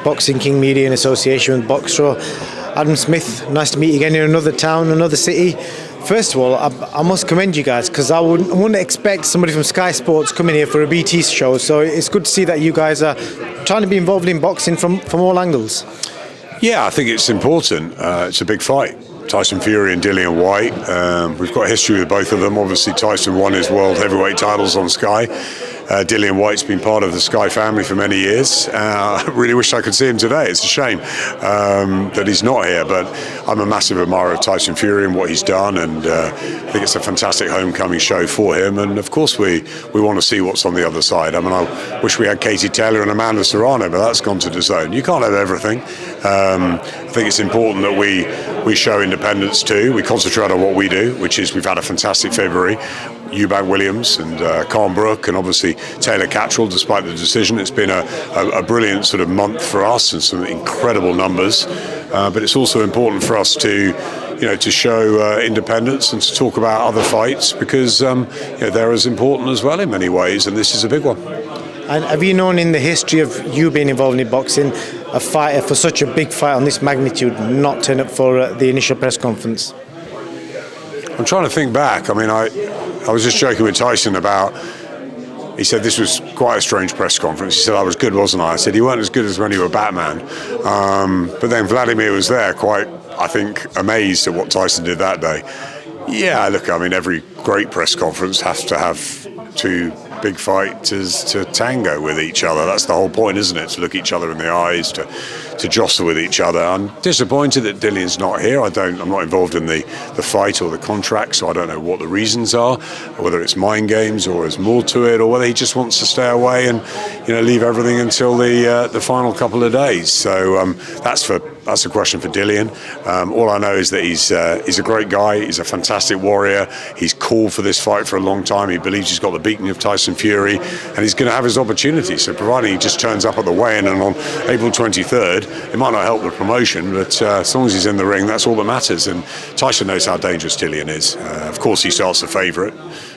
Boxing King Media in association with Boxro. Adam Smith, nice to meet you again in another town, another city. First of all, I must commend you guys, because I wouldn't expect somebody from Sky Sports coming here for a BT show, so it's good to see that you guys are trying to be involved in boxing from all angles. Yeah, I think it's important. It's a big fight. Tyson Fury and Dillian Whyte. We've got history with both of them. Obviously, Tyson won his world heavyweight titles on Sky. Dillian Whyte's been part of the Sky family for many years. I really wish I could see him today. It's a shame that he's not here, but I'm a massive admirer of Tyson Fury and what he's done, and I think it's a fantastic homecoming show for him. And of course, we want to see what's on the other side. I mean, I wish we had Katie Taylor and Amanda Serrano, but that's gone to DAZN. You can't have everything. I think it's important that we show independence too. We concentrate on what we do, which is we've had a fantastic February. Eubank Williams and Khan Brook, and obviously Taylor Catterall, despite the decision. It's been a brilliant sort of month for us and some incredible numbers. But it's also important for us to show independence and to talk about other fights, because they're as important as well in many ways, and this is a big one. And have you known in the history of you being involved in boxing, a fighter for such a big fight on this magnitude not turn up for the initial press conference? I'm trying to think back. I mean, I was just joking with Tyson about, he said this was quite a strange press conference. He said I was good, wasn't I? I said you weren't as good as when you were Batman. But then Vladimir was there, quite, I think, amazed at what Tyson did that day. Yeah, look, I mean, every great press conference has to have two big fighters to tango with each other. That's the whole point, isn't it? To look each other in the eyes, to jostle with each other. I'm disappointed that Dillian's not here. I'm not involved in the fight or the contract, so I don't know what the reasons are, whether it's mind games or there's more to it, or whether he just wants to stay away and leave everything until the final couple of days. So that's a question for Dillian. All I know is that he's a great guy. He's a fantastic warrior. He's called for this fight for a long time. He believes he's got the beating of Tyson Fury, and he's going to have his opportunity. So providing he just turns up at the weigh-in and on April 23rd, it might not help the promotion, but as long as he's in the ring, that's all that matters. And Tyson knows how dangerous Dillian is. Of course, he starts the favourite.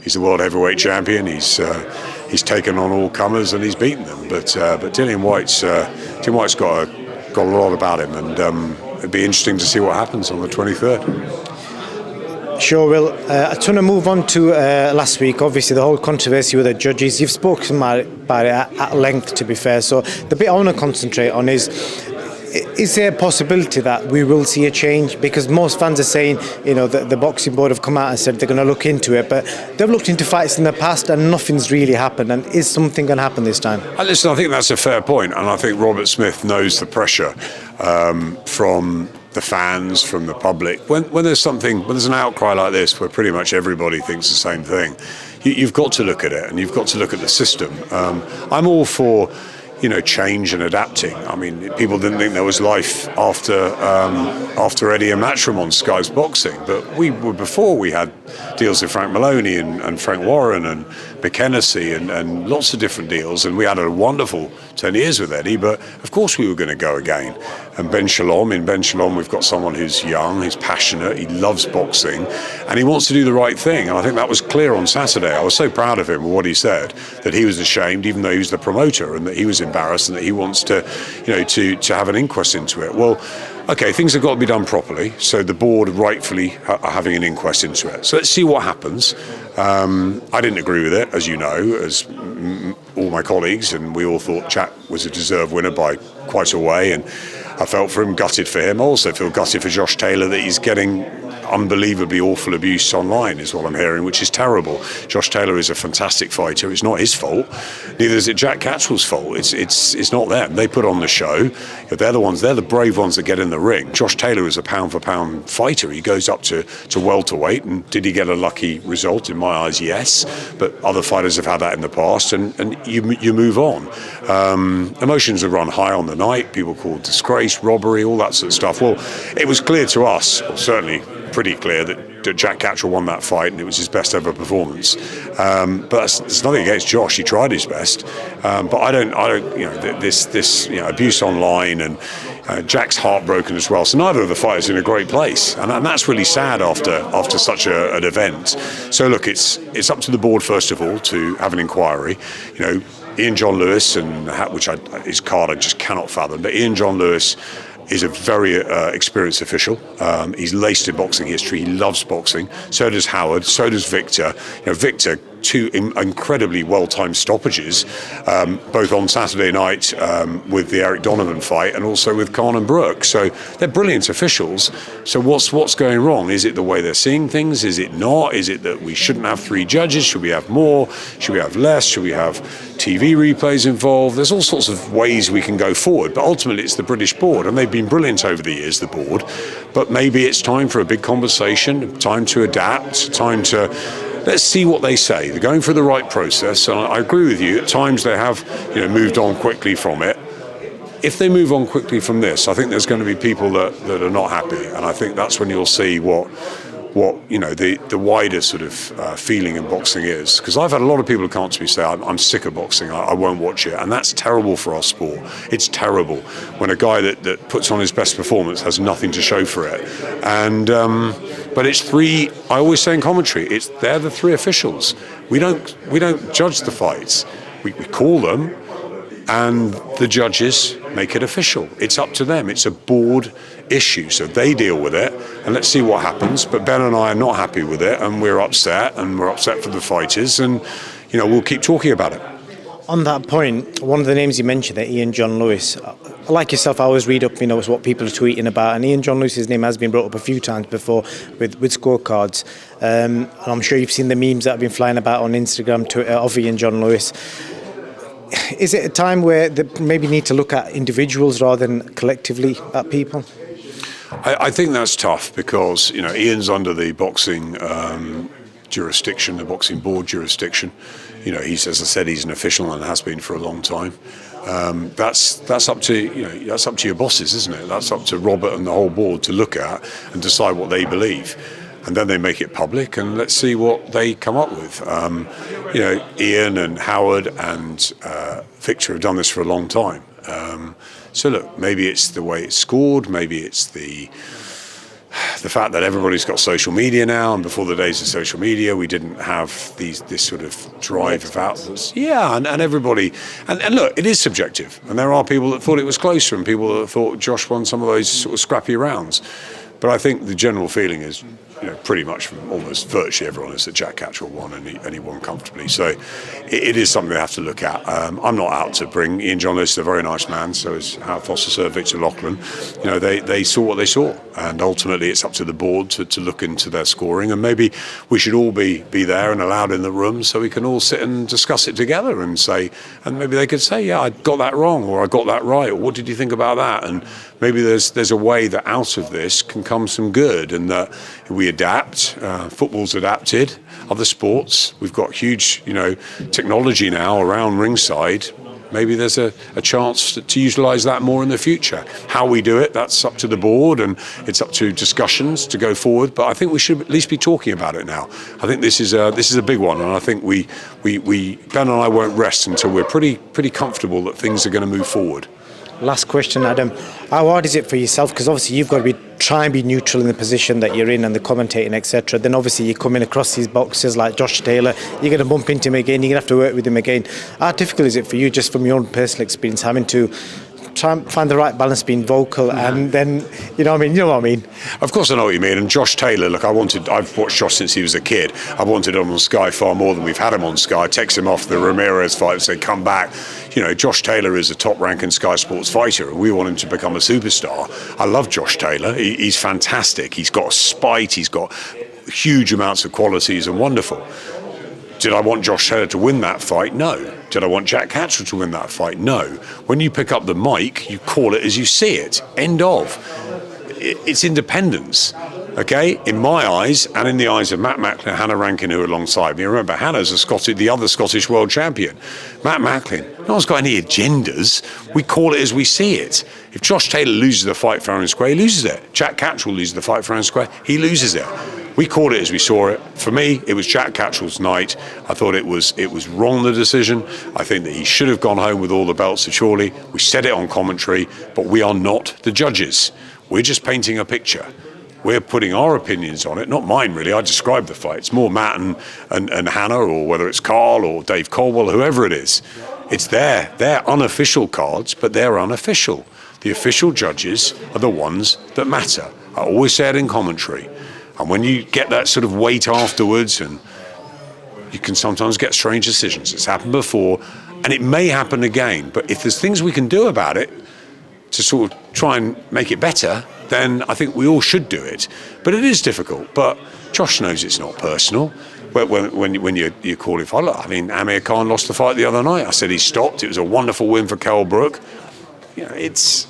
He's the world heavyweight champion. He's taken on all comers and he's beaten them. But Dillian Whyte's got a lot about him, and it'd be interesting to see what happens on the 23rd. Sure will. I just want to move on to last week. Obviously, the whole controversy with the judges. You've spoken about it at length, to be fair. So the bit I want to concentrate on is there a possibility that we will see a change? Because most fans are saying, the boxing board have come out and said they're going to look into it, but they've looked into fights in the past and nothing's really happened. And is something going to happen this time? Listen, I think that's a fair point, and I think Robert Smith knows the pressure from the fans, from the public. When there's an outcry like this, where pretty much everybody thinks the same thing, you've got to look at it, and you've got to look at the system. I'm all for change and adapting. I mean, people didn't think there was life after Eddie and Matchroom on Sky's Boxing, but before we had deals with Frank Maloney and Frank Warren and McKennesy and lots of different deals, and we had a wonderful 10 years with Eddie, but of course we were going to go again. And in Ben Shalom, we've got someone who's young, who's passionate, he loves boxing, and he wants to do the right thing. And I think that was clear on Saturday. I was so proud of him with what he said, that he was ashamed, even though he was the promoter, and that he was embarrassed, and that he wants to have an inquest into it. Well, okay, things have got to be done properly, so the board rightfully are having an inquest into it. So let's see what happens. I didn't agree with it, as you know, as all my colleagues, and we all thought Jack was a deserved winner by quite a way, and I felt for him, gutted for him. I also feel gutted for Josh Taylor that he's getting unbelievably awful abuse online, is what I'm hearing, which is terrible. Josh Taylor is a fantastic fighter. It's not his fault. Neither is it Jack Catterall's fault. It's not them. They put on the show. They're the brave ones that get in the ring. Josh Taylor is a pound for pound fighter. He goes up to welterweight, and did he get a lucky result? In my eyes, yes. But other fighters have had that in the past, and you move on. Emotions have run high on the night. People called disgrace, robbery, all that sort of stuff. Well, it was clear to us, or certainly pretty clear, that Jack Catterall won that fight, and it was his best ever performance. But there's nothing against Josh. He tried his best. But I don't. This abuse online, and Jack's heartbroken as well. So neither of the fighters are in a great place, and that's really sad after such an event. So look, it's up to the board first of all to have an inquiry. Ian John Lewis, his card I just cannot fathom, but Ian John Lewis is a very experienced official. He's laced in boxing history. He loves boxing. So does Howard. So does Victor. Victor, two incredibly well-timed stoppages, both on Saturday night with the Eric Donovan fight and also with Khan and Brooke. So they're brilliant officials. So what's going wrong? Is it the way they're seeing things? Is it not? Is it that we shouldn't have 3 judges? Should we have more? Should we have less? Should we have TV replays involved? There's all sorts of ways we can go forward. But ultimately, it's the British board, and they've been brilliant over the years, the board. But maybe it's time for a big conversation, time to adapt, time to... Let's see what they say. They're going through the right process, and I agree with you. At times they have, moved on quickly from it. If they move on quickly from this, I think there's going to be people that are not happy, and I think that's when you'll see what the wider sort of feeling in boxing is. Because I've had a lot of people who come to me say, I'm sick of boxing, I won't watch it, and that's terrible for our sport. It's terrible when a guy that puts on his best performance has nothing to show for it. And but it's 3. I always say in commentary, they're the 3 officials. We don't judge the fights. We call them, and the judges make it official. It's up to them. It's a board issue, so they deal with it, and let's see what happens. But Ben and I are not happy with it, and we're upset for the fighters, and we'll keep talking about it. On that point, one of the names you mentioned, that Ian John Lewis, like yourself, I always read up, what people are tweeting about, and Ian John Lewis's name has been brought up a few times before with scorecards. And I'm sure you've seen the memes that have been flying about on Instagram, Twitter, of Ian John Lewis. Is it a time where they maybe need to look at individuals rather than collectively at people? I think that's tough because Ian's under the boxing jurisdiction, the boxing board jurisdiction. He's, as I said, he's an official and has been for a long time. That's up to that's up to your bosses, isn't it? That's up to Robert and the whole board to look at and decide what they believe, and then they make it public, and let's see what they come up with. Ian and Howard and Victor have done this for a long time. So look, maybe it's the way it's scored, maybe it's the fact that everybody's got social media now, and before the days of social media, we didn't have this sort of drive of outlets. Yeah, and everybody, and look, it is subjective, and there are people that thought it was closer, and people that thought Josh won some of those sort of scrappy rounds. But I think the general feeling is, pretty much from almost virtually everyone is that Jack Catchell won, and he won comfortably. So it is something they have to look at. I'm not out to bring Ian John Lewis is a very nice man, so is Howard Foster Sir, Victor Loughlin. They saw what they saw, and ultimately it's up to the board to look into their scoring, and maybe we should all be there and allowed in the room so we can all sit and discuss it together and say, and maybe they could say, yeah, I got that wrong, or I got that right, or what did you think about that? And maybe there's a way that out of this can come some good, and that we adapt. Football's adapted. Other sports, we've got huge, technology now around ringside. Maybe there's a chance to utilise that more in the future. How we do it, that's up to the board, and it's up to discussions to go forward. But I think we should at least be talking about it now. I think this is a big one, and I think we Ben and I won't rest until we're pretty comfortable that things are going to move forward. Last question, Adam. How hard is it for yourself? Because obviously you've got to try and be neutral in the position that you're in and the commentating, etc. Then obviously you come in across these boxers like Josh Taylor. You're going to bump into him again. You're going to have to work with him again. How difficult is it for you, just from your own personal experience, having to try and find the right balance, being vocal, and then, you know what I mean? Of course I know what you mean. And Josh Taylor, look, I've watched Josh since he was a kid. I wanted him on Sky far more than we've had him on Sky. I text him off the Ramirez fight and say, come back. Josh Taylor is a top-ranking Sky Sports fighter, and we want him to become a superstar. I love Josh Taylor. He's fantastic. He's got a spite. He's got huge amounts of qualities and wonderful. Did I want Josh Taylor to win that fight? No. Did I want Jack Catchell to win that fight? No. When you pick up the mic, you call it as you see it. End of. It's independence. Okay, in my eyes and in the eyes of Matt Macklin and Hannah Rankin, who are alongside me. Remember, Hannah's the other Scottish world champion. Matt Macklin, no one's got any agendas. We call it as we see it. If Josh Taylor loses the fight for Aaron Square, he loses it. Jack Catchell loses the fight for Aaron Square, he loses it. We called it as we saw it. For me, it was Jack Catchell's night. I thought it was wrong, the decision. I think that he should have gone home with all the belts, surely. We said it on commentary, but we are not the judges. We're just painting a picture. We're putting our opinions on it, not mine really. I described the fight. It's more Matt and Hannah, or whether it's Carl or Dave Colwell, whoever it is. It's they're unofficial cards, but they're unofficial. The official judges are the ones that matter. I always say it in commentary. And when you get that sort of weight afterwards, and you can sometimes get strange decisions. It's happened before, and it may happen again. But if there's things we can do about it to sort of try and make it better, then I think we all should do it. But it is difficult. But Josh knows it's not personal. When you qualify, look, I mean, Amir Khan lost the fight the other night. I said he stopped. It was a wonderful win for Kell Brook. You know, it's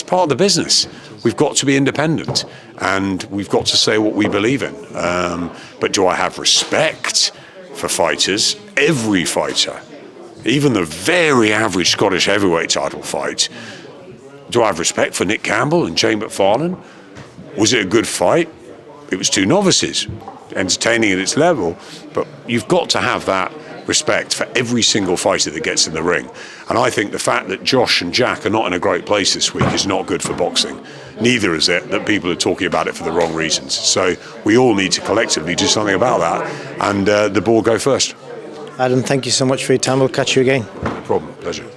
part of the business. We've got to be independent, and we've got to say what we believe in. But do I have respect for fighters? Every fighter, even the very average Scottish heavyweight title fight. Do I have respect for Nick Campbell and Jane McFarlane? Was it a good fight? It was two novices, entertaining at its level, but you've got to have that respect for every single fighter that gets in the ring. And I think the fact that Josh and Jack are not in a great place this week is not good for boxing. Neither is it that people are talking about it for the wrong reasons. So we all need to collectively do something about that, and the ball go first. Adam, thank you so much for your time. We'll catch you again. No problem. Pleasure.